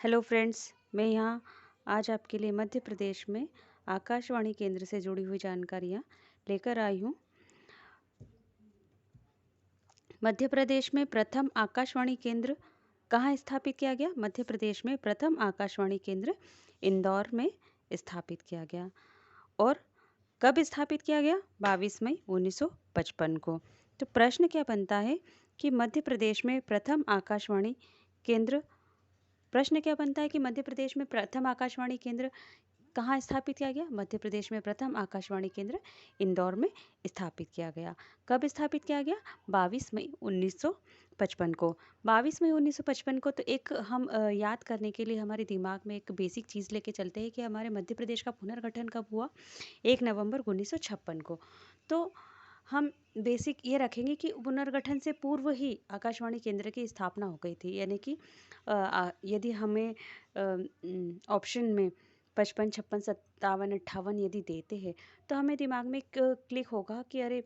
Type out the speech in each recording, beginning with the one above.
Hello friends, मैं यहाँ आज आपके लिए मध्य प्रदेश में आकाशवाणी केंद्र से जुड़ी हुई जानकारियाँ लेकर आई हूँ। मध्य प्रदेश में प्रथम आकाशवाणी केंद्र कहाँ स्थापित किया गया? मध्य प्रदेश में प्रथम आकाशवाणी केंद्र इंदौर में स्थापित किया गया। और कब स्थापित किया गया? 22 मई 1955 को। तो प्रश्न क्या बनता है कि मध्य प्रदेश में प्रथम आकाशवाणी केंद्र प्रश्न क्या बनता है कि मध्य प्रदेश में प्रथम आकाशवाणी केंद्र कहाँ स्थापित किया गया? मध्य प्रदेश में प्रथम आकाशवाणी केंद्र इंदौर में स्थापित किया गया। कब स्थापित किया गया? 22 मई 1955 को। 22 मई 1955 को तो एक हम याद करने के लिए हमारे दिमाग में एक बेसिक चीज़ लेके चलते हैं कि हमारे मध्य प्रदेश का पुनर्गठन कब हुआ? 1 नवंबर 1956 को। तो हम बेसिक ये रखेंगे कि पुनर्गठन से पूर्व ही आकाशवाणी केंद्र की स्थापना हो गई थी। यानी कि यदि हमें ऑप्शन में 55, 56, 57, 58 यदि देते हैं तो हमें दिमाग में एक क्लिक होगा कि अरे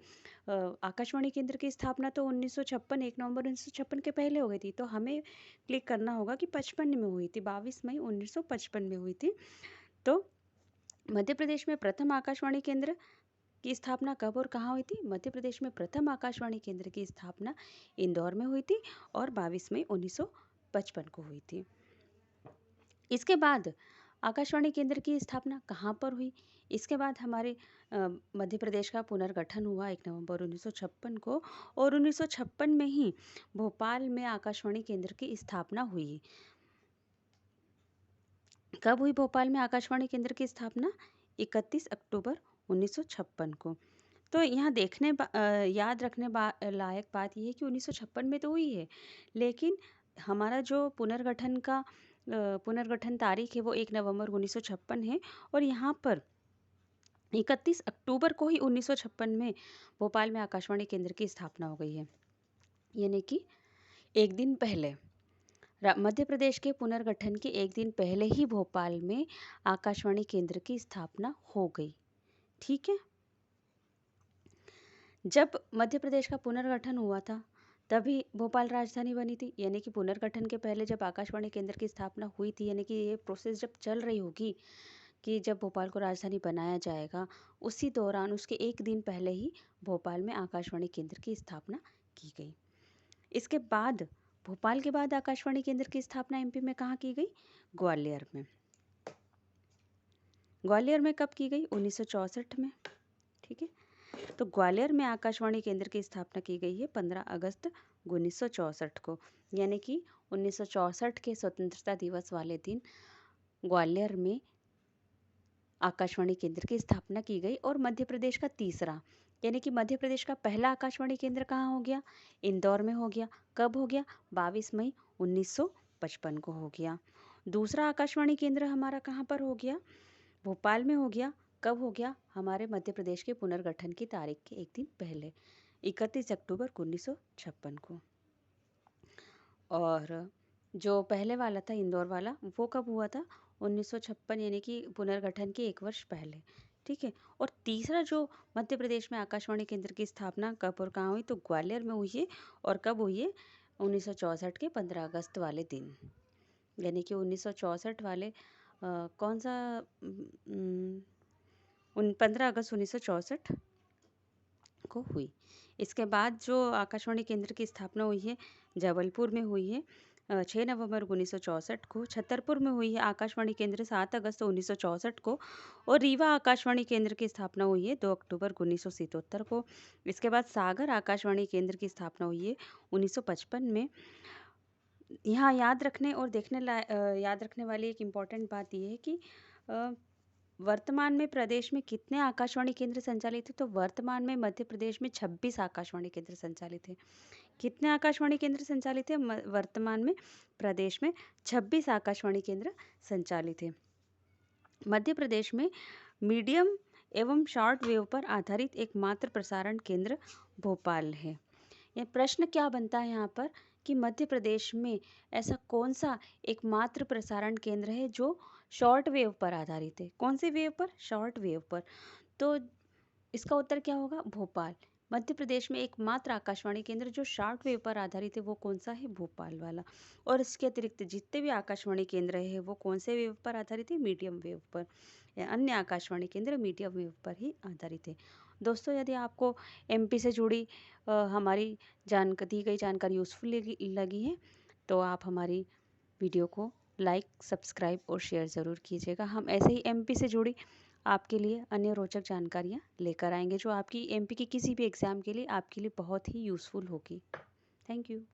आकाशवाणी केंद्र की स्थापना तो 1956 1 नवंबर 1956 के पहले हो गई थी। तो हमें क्लिक करना होगा कि 55 में हुई थी, 22 मई 1955 में हुई थी। तो मध्य प्रदेश में प्रथम आकाशवाणी केंद्र की स्थापना कब और कहाँ हुई थी? मध्य प्रदेश में प्रथम आकाशवाणी केंद्र की स्थापना इंदौर में हुई थी और 22 मई 1955 को हुई थी। इसके बाद आकाशवाणी केंद्र की स्थापना कहाँ पर हुई? इसके बाद हमारे मध्य प्रदेश का पुनर्गठन हुआ 1 नवंबर 1956 को और 1956 में ही भोपाल में आकाशवाणी केंद्र की स्थापना हुई। कब हुई भोपाल में आकाशवाणी केंद्र की स्थापना? 31 अक्टूबर 1956 को। तो यहाँ याद रखने लायक बात यह है कि 1956 में तो हुई है, लेकिन हमारा जो पुनर्गठन तारीख है वो 1 नवंबर 1956 है और यहाँ पर 31 अक्टूबर को ही 1956 में भोपाल में आकाशवाणी केंद्र की स्थापना हो गई है। यानी कि एक दिन पहले मध्य प्रदेश के पुनर्गठन के एक दिन पहले ही भोपाल में आकाशवाणी केंद्र की स्थापना हो गई। ठीक है। जब मध्य प्रदेश का पुनर्गठन हुआ था तभी भोपाल राजधानी बनी थी। यानी कि पुनर्गठन के पहले जब आकाशवाणी केंद्र की स्थापना हुई थी, यानी कि ये प्रोसेस जब चल रही होगी कि जब भोपाल को राजधानी बनाया जाएगा, उसी दौरान उसके एक दिन पहले ही भोपाल में आकाशवाणी केंद्र की स्थापना की गई। इसके बाद भोपाल के बाद आकाशवाणी केंद्र की स्थापना एमपी में कहाँ की गई? ग्वालियर में। ग्वालियर में कब की गई? 1964 में। ठीक है। तो ग्वालियर में आकाशवाणी केंद्र की स्थापना की गई है 15 अगस्त 1964 को। यानी कि 1964 के स्वतंत्रता दिवस वाले दिन ग्वालियर में आकाशवाणी केंद्र की स्थापना की गई। और मध्य प्रदेश का तीसरा, यानी कि मध्य प्रदेश का पहला आकाशवाणी केंद्र कहाँ हो गया? इंदौर में हो गया। कब हो गया? 22 मई 1955 को हो गया। दूसरा आकाशवाणी केंद्र हमारा कहाँ पर हो गया? भोपाल में हो गया। कब हो गया? हमारे मध्य प्रदेश के पुनर्गठन की तारीख के एक दिन पहले, 31 अक्टूबर 1956 को। और जो पहले वाला था इंदौर वाला, वो कब हुआ था? 1956, यानी कि पुनर्गठन के एक वर्ष पहले। ठीक है। और तीसरा जो मध्य प्रदेश में आकाशवाणी केंद्र की स्थापना कब और कहाँ हुई, तो ग्वालियर में हुई है। और कब हुई है? 1964 के 15 अगस्त वाले दिन। यानी कि 1964 वाले कौन सा 15 अगस्त 1964 को हुई। इसके बाद जो आकाशवाणी केंद्र की स्थापना हुई है जबलपुर में हुई है 6 नवंबर 1964 को। छतरपुर में हुई है आकाशवाणी केंद्र 7 अगस्त 1964 को। और रीवा आकाशवाणी केंद्र की स्थापना हुई है 2 अक्टूबर 1977 को। इसके बाद सागर आकाशवाणी केंद्र की स्थापना हुई है 1955 में। यहाँ याद रखने वाली एक इम्पॉर्टेंट बात यह है कि अ, वर्तमान में प्रदेश में कितने आकाशवाणी केंद्र संचालित है? तो वर्तमान में मध्य प्रदेश में 26 आकाशवाणी केंद्र संचालित है। कितने आकाशवाणी केंद्र संचालित है? वर्तमान में प्रदेश में 26 आकाशवाणी केंद्र संचालित है। मध्य प्रदेश में मीडियम एवं शॉर्ट वेव पर आधारित एकमात्र प्रसारण केंद्र भोपाल है। ये प्रश्न क्या बनता है यहाँ पर कि मध्य प्रदेश में ऐसा कौन सा एकमात्र प्रसारण केंद्र है जो शॉर्ट वेव पर आधारित है? कौन सी वेव पर? शॉर्ट वेव पर। तो इसका उत्तर क्या होगा? भोपाल। मध्य प्रदेश में एकमात्र आकाशवाणी केंद्र जो शॉर्ट वेव पर आधारित है वो कौन सा है? भोपाल वाला। और इसके अतिरिक्त जितने भी आकाशवाणी केंद्र है वो कौन से वेव पर आधारित है? मीडियम वेव पर। या अन्य आकाशवाणी केंद्र मीडियम वेव पर ही आधारित है। दोस्तों, यदि आपको एमपी से जुड़ी हमारी दी गई जानकारी यूज़फुल लगी है तो आप हमारी वीडियो को लाइक, सब्सक्राइब और शेयर ज़रूर कीजिएगा। हम ऐसे ही एमपी से जुड़ी आपके लिए अन्य रोचक जानकारियाँ लेकर आएंगे जो आपकी एमपी की किसी भी एग्ज़ाम के लिए आपके लिए बहुत ही यूज़फुल होगी। Thank you.